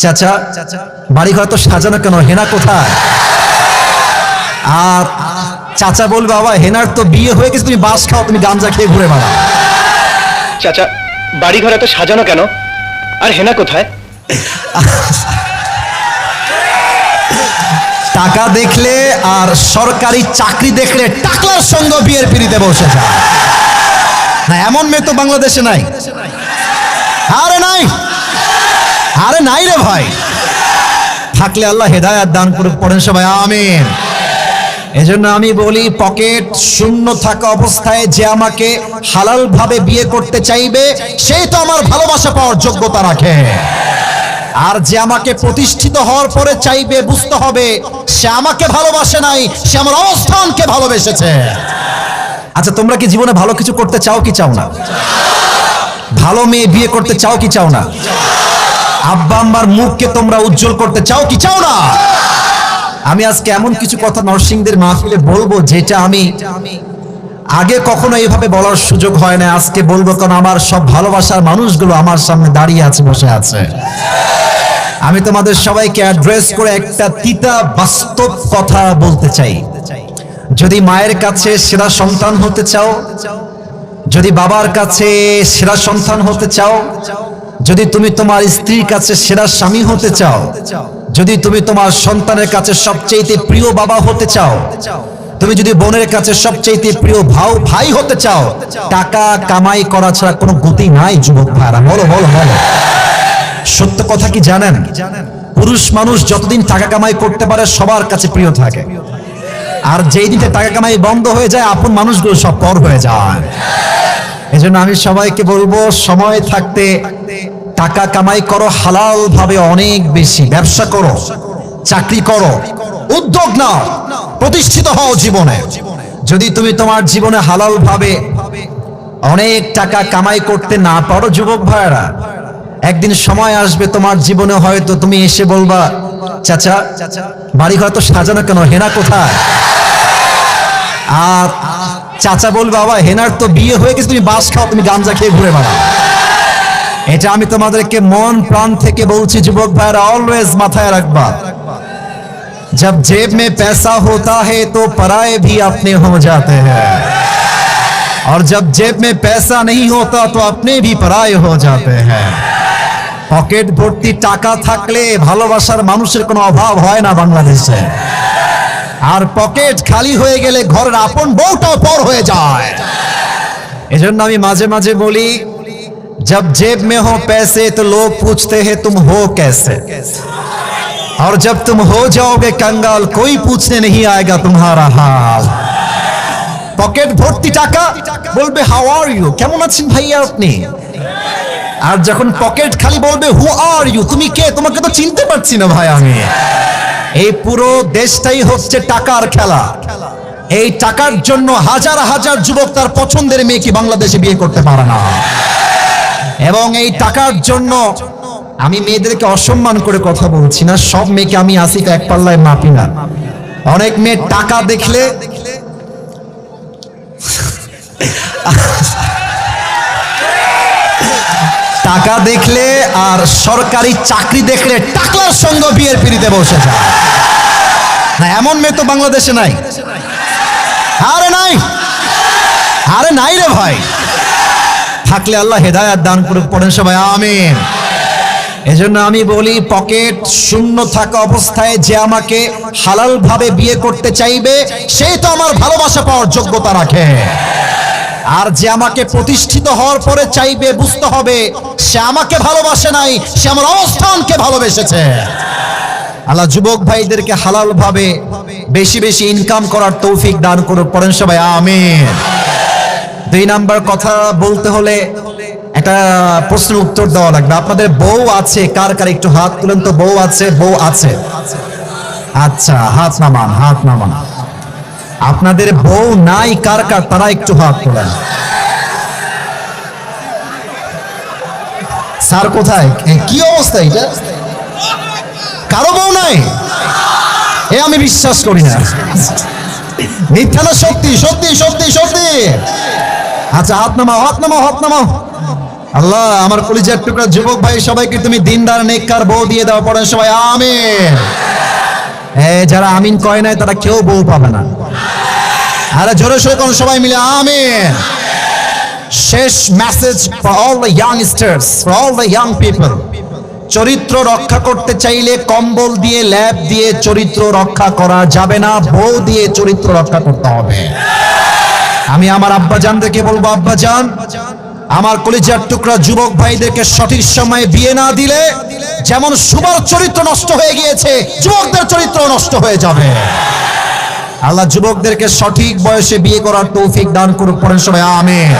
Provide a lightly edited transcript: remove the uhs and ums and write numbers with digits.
চাচা বাড়ি ঘর তো সাজানো কেন, হেনা কোথায়? আর চাচা বলবে বাবা হেনার তো বিয়ে হয়ে গেছে, তুমি বাস খাও, তুমি গাঞ্জা খেয়ে ঘুরে বেড়াও। চাচা বাড়ি ঘর এত সাজানো কেন, আর হেনা কোথায়? টাকা দেখলে আর সরকারি চাকরি দেখলে টাকলার সঙ্গে বিয়ের পিড়িতে বসে যায় না, এমন মেয়ে তো বাংলাদেশে নাই। আরে নাই, আরে নাই রে ভাই। থাকলে আল্লাহ হেদায়েত দান করুক, পড়েন সবাই আমিন। এজন্য আমি বলি, পকেট শূন্য থাকা অবস্থায় যে আমাকে হালাল ভাবে বিয়ে করতে চাইবে সেই তো আমার ভালোবাসা পাওয়ার যোগ্যতা রাখে। আর যে আমাকে প্রতিষ্ঠিত হওয়ার পরে চাইবে, বুঝতে হবে সে আমাকে ভালোবাসে নাই, সে আমার অবস্থানকে ভালোবেসেছে। আচ্ছা, তোমরা কি জীবনে ভালো কিছু করতে চাও কি চাও না? ভালো মেয়ে বিয়ে করতে চাও কি চাও না? আব্বা আম্মার মুখকে তোমরা উজ্জ্বল করতে চাও কি চাও না? আমি আজকে এমন কিছু কথা নরসিংদের মাহফিলে বলবো যেটা আমি আগে কখনো এইভাবে বলার সুযোগ হয় না, আজকে বলবো, কারণ আমার সব ভালোবাসার মানুষগুলো আমার সামনে দাঁড়িয়ে আছে, বসে আছে। আমি তোমাদের সবাইকে অ্যাড্রেস করে একটা তিতা বাস্তব কথা বলতে চাই। যদি মায়ের কাছে সেরা সন্তান হতে চাও, যদি বাবার কাছে সেরা সন্তান হতে চাও, যদি তুমি তোমার স্ত্রীর কাছে সেরা স্বামী হতে চাও, যদি তুমি তোমার সন্তানের কাছে সবচেয়ে প্রিয় বাবা হতে চাও, তুমি যদি বোনের কাছে সবচেয়ে প্রিয় ভাই হতে চাও, টাকা কামাই করা ছাড়া কোনো গতি নাই যুবক ভাইরা। বলো বলো বলো, সত্য কথা কি জানেন? পুরুষ মানুষ যতদিন টাকা কামাই করতে পারে সবার কাছে প্রিয় থাকে, আর যেই দিনটা টাকা কামাই বন্ধ হয়ে যায় আপন মানুষগুলো সব পর হয়ে যায়। এজন্য আমি সবাইকে বলবো, সময় থাকতে টাকা কামাই করো হালাল ভাবে, অনেক বেশি ব্যবসা করো, চাকরি করো, উদ্যোগ নাও, প্রতিষ্ঠিত হও জীবনে। যদি তুমি তোমার জীবনে হালাল ভাবে অনেক টাকা কামাই করতে না পারো যুবক ভাইরা, একদিন সময় আসবে তোমার জীবনে হয়তো তুমি এসে বলবা, চাচা বাড়ি ঘর তো সাজানো কেন, হেনা কোথায়? আর চাচা বলবে বাবা হেনার তো বিয়ে হয়ে গেছে, তুমি বাস খাও, তুমি গাঞ্জা খেয়ে ঘুরে বেড়াও। এটা আমি তোমাদেরকে মন প্রাণ থেকে বলছি যুবক ভাইরা, অলওয়েজ মাথায় রাখবা, जब जेब में पैसा होता है तो पराये भी अपने हो जाते हैं, और जब जेब में पैसा नहीं होता तो अपने भी पराये हो जाते हैं। পকেট ভর্তি টাকা থাকলে ভালোবাসার মানুষের কোনো অভাব হয় না বাংলাদেশে, আর পকেট খালি হয়ে গেলে ঘরের আপন বউটাও পর হয়ে যায়। এজন্য আমি মাঝে মাঝে বলি, जब जेब में हो पैसे तो लोग पूछते हैं तुम हो कैसे, और जब तुम हो जाओगे कंगाल कोई पूछने नहीं आएगा तुम्हारा हाल। পকেট ভর্তি টাকা, বলবে হাউ আর ইউ, কেমন আছেন ভাইয়া আপনি? আর যখন পকেট খালি বলবে হু আর ইউ, তুমি কে, তোমাকে তো চিনতে পারছি না ভাই আমি। এই পুরো দেশটাই হচ্ছে টাকার খেলা। এই টাকার জন্য হাজার হাজার যুবক তার পছন্দের মেয়েকে বাংলাদেশে বিয়ে করতে পারে না, এবং এই টাকার জন্য আমি মেয়েদেরকে অসম্মান করে কথা বলছি না, সব মেয়েকে আমি আসিফ এক পাল্লায় মাপি না। অনেক মেয়ে টাকা দেখলে টাকা দেখলে আর সরকারি চাকরি দেখলে টাকলার সঙ্গে বিয়ের পিড়িতে বসে যায় না, এমন মেয়ে তো বাংলাদেশে নাই। আরে নাই, আরে নাই রে ভাই। থাকলে আল্লাহ হেদায়েত দান করুক, পড়েন সবাই আমিন। এজন্য আমি বলি, পকেট শূন্য থাকা অবস্থায় যে আমাকে হালাল ভাবে বিয়ে করতে চাইবে সেই তো আমার ভালোবাসা পাওয়ার যোগ্যতা রাখে। আর যে আমাকে প্রতিষ্ঠিত হওয়ার পরে চাইবে, বুঝতে হবে সে আমাকে ভালোবাসে নাই, সে আমার অবস্থানকে ভালোবেসেছে। আল্লাহ যুবক ভাইদেরকে হালাল ভাবে বেশি বেশি ইনকাম করার তৌফিক দান করুক, পড়েন সবাই আমিন। 2 নাম্বার কথা বলতে হলে একটা প্রশ্নের উত্তর দেওয়া লাগবে। আপনাদের বউ আছে কার কার, একটু হাত তুলেন তো। বউ আছে, বউ আছে? আচ্ছা, হাত নামান, হাত নামান। আপনাদের বউ নাই কার কার, তারা একটু হাত তোলেন। স্যার কোথায়, কি অবস্থা এটা? কারো বউ নাই? এ আমি বিশ্বাস করি না, মিথ্যা না সত্যি? সত্যি সত্যি সত্যি। আচ্ছা হাত নামাও, হাত নামাও, হাত নামাও। আল্লাহ আমার কলিজার টুকরা যুবক ভাই সবাইকে তুমি দিনদার নেককার বউ দিয়ে দাও, পড়েন সবাই আমিন। যারা আমিন কয় নাই তারা কেউ বউ পাবে না। আরে জোরে সোরে কোন সবাই মিলে আমিন। শেষ message for all the youngsters, for all the young people. চরিত্র রক্ষা করতে চাইলে কম্বল দিয়ে ল্যাপ দিয়ে চরিত্র রক্ষা করা যাবে না, বউ দিয়ে চরিত্র রক্ষা করতে হবে। আমি আমার আব্বাজানদেরকে বলবো, আব্বাজান আমার কলিজার টুকরা যুবক ভাইদেরকে সঠিক সময়ে বিয়ে না দিলে যেমন সুবার চরিত্র নষ্ট হয়ে গিয়েছে, যুবকদের চরিত্র নষ্ট হয়ে যাবে। আল্লাহ যুবকদেরকে সঠিক বয়সে বিয়ে করার তৌফিক দান করুক, পড়েন সবাই আমিন।